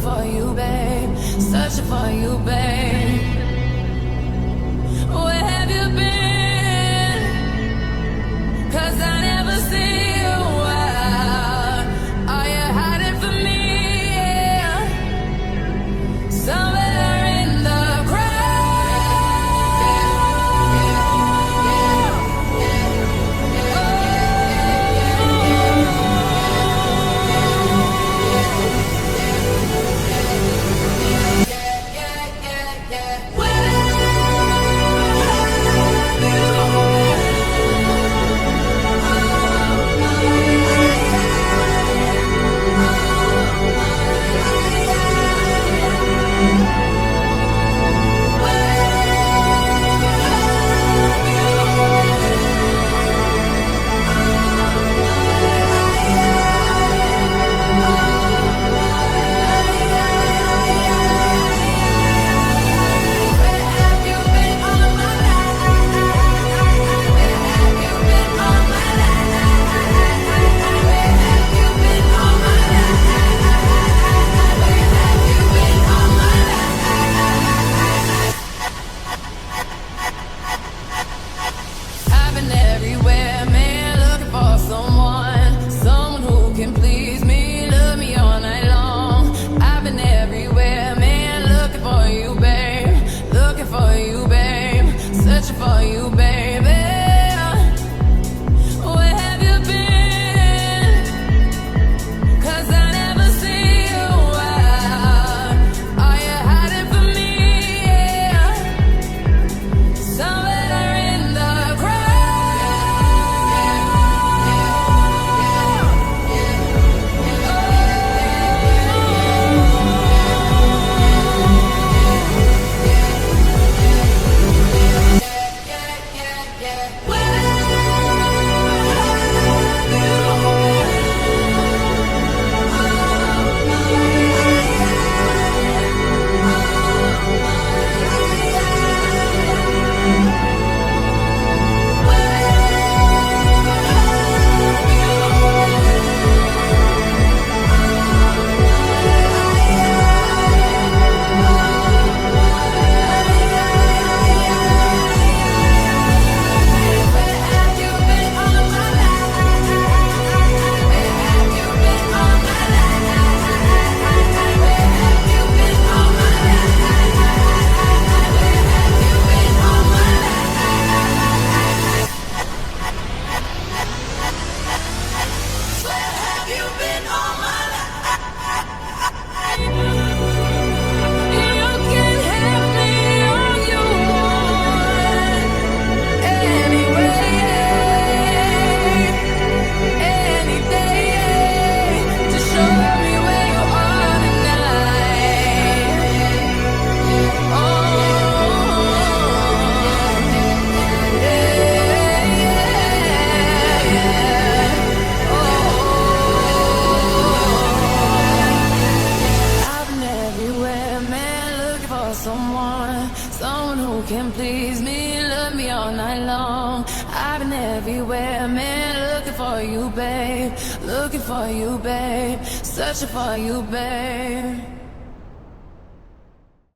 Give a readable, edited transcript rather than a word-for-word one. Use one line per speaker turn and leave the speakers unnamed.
for you, babe. Searching for you, babe. Where have you been? 'Cause I never see you out. Are you hiding from me? Yeah. Somewhere in the can please me, love me all night long. I've been everywhere, man, looking for you, babe. Looking for you, babe. Searching for you, babe.